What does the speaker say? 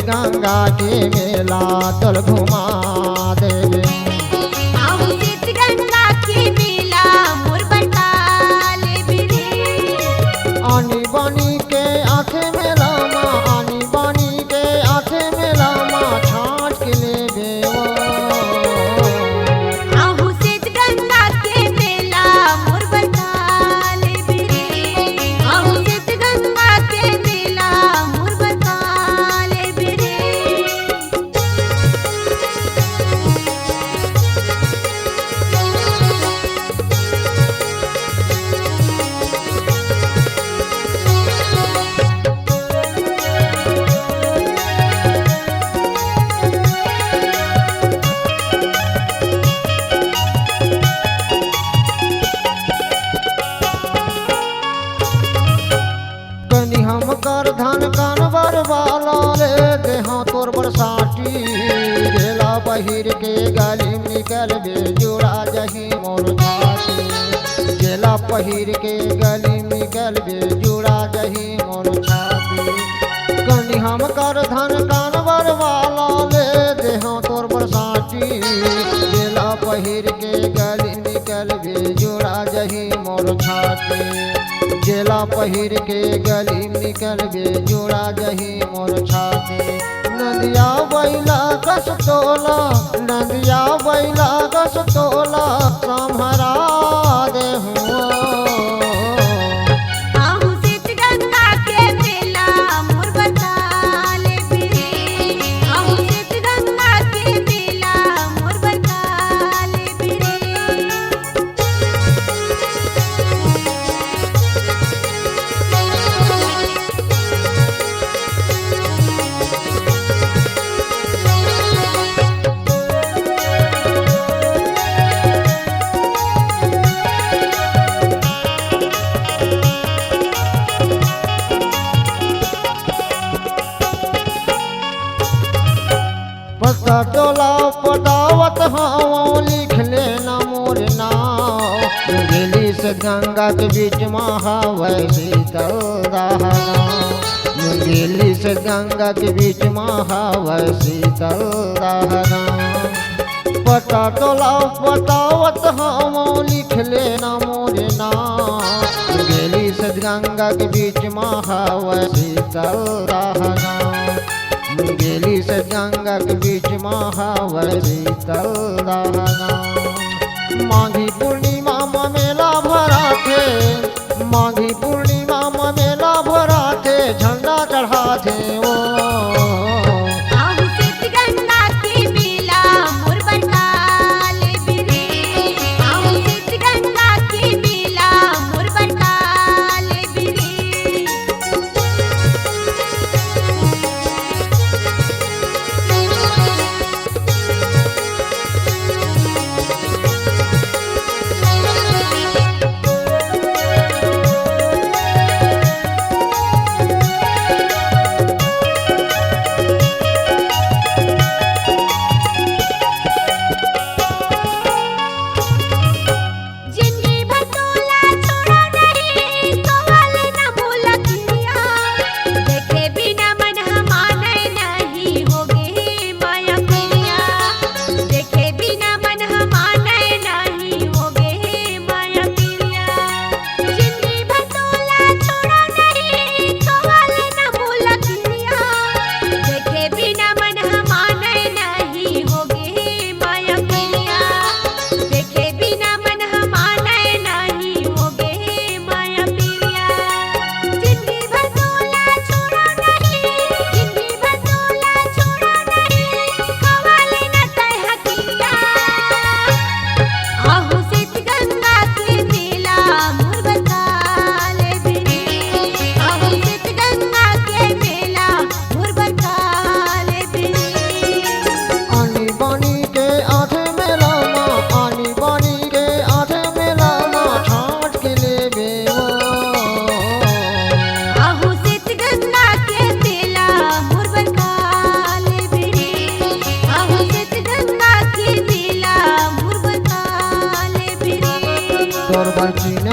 गंगा के मेला तल घुमा देवे। आहू शीत गंगा के मेला मोर बताले बिरे। आनी बानी के आँखें में लामा, आनी बानी के आँखें में लामा छाँट के लेवे वो। आहू शीत गंगा के मेला मोर बताले बिरे। आहू शीत गंगा के मेला मोर बताले बिरे। कनी हम कर धन कान बरबाला ले देहा तोर बरसाती। गेला पहिर के गली निकल बे जोड़ा जही मोर छाती। गेला पहिर के गली निकल बे जोड़ा जही मोर छाती। कनी हम कर धन कान बरबाला ले देहा तोर बरसाती। गेला पहिर के गली निकल बे जोड़ा जही मोर छाती। गेला पहिर के गली निकल गे जोड़ा जही मोर छाती। नदिया बैला कस तोला, नदिया बैला कस तोला संभरा देहूँ। आहू शीत गंगा के मेला मोर बताले बिरे। आहू शीत गंगा के मेला मोर बताले बिरे। पता टोला पटावत हाँ लिख लेना मोर नाम। गेली से गंगा के बीच महावै शीतल दहना। गेली से गंगा के बीच महावै शीतल दहना। पता टोला पटावत हाँ लिख लेना मोर नाम। गेली से गंगा के बीच महावै शीतल दहना। गेली से गंगा के बीच महावै शीतल दहना। माघी पूर्णिमा में मेला भरा थे, माघी पूर्णिमा में मेला भरा थे झंडा चढ़ा थे वो। आहू शीत गंगा के मेला मोर बताले बिरे। आहू शीत गंगा के मेला मोर बताले बिरे। जिंदगी भटोला छोड़ो नहीं कवाल न भूला किया। देखे बिना मन हमारे नहीं होगे माया पिया। देखे बिना मन हमारे नहीं होगे माया पिया। जिंदगी भटोला छोड़ो नहीं कवाल न भूला किया। देखे बिना मन हमारे नहीं होगे माया पिया। देखे बिना मन हमारे नहीं होगे माया पिया। जिंदगी भटोला छोड़ो नहीं, जिंदगी भटोला छोड़ो नहीं कवाल न तह किया। आहू शीत गंगा के मेला मोर बताले बिरे। आहू शीत गंगा के मेला मोर बताले बिरे। आनी बानी के आँखें में लामा, आनी बानी के आँखें में लामा छाँट के लेवे वो। आहू शीत गंगा के मेला मोर बताले बिरे। आहू शीत गंगा के मेला मोर बताले बिरे। तोर बरचिन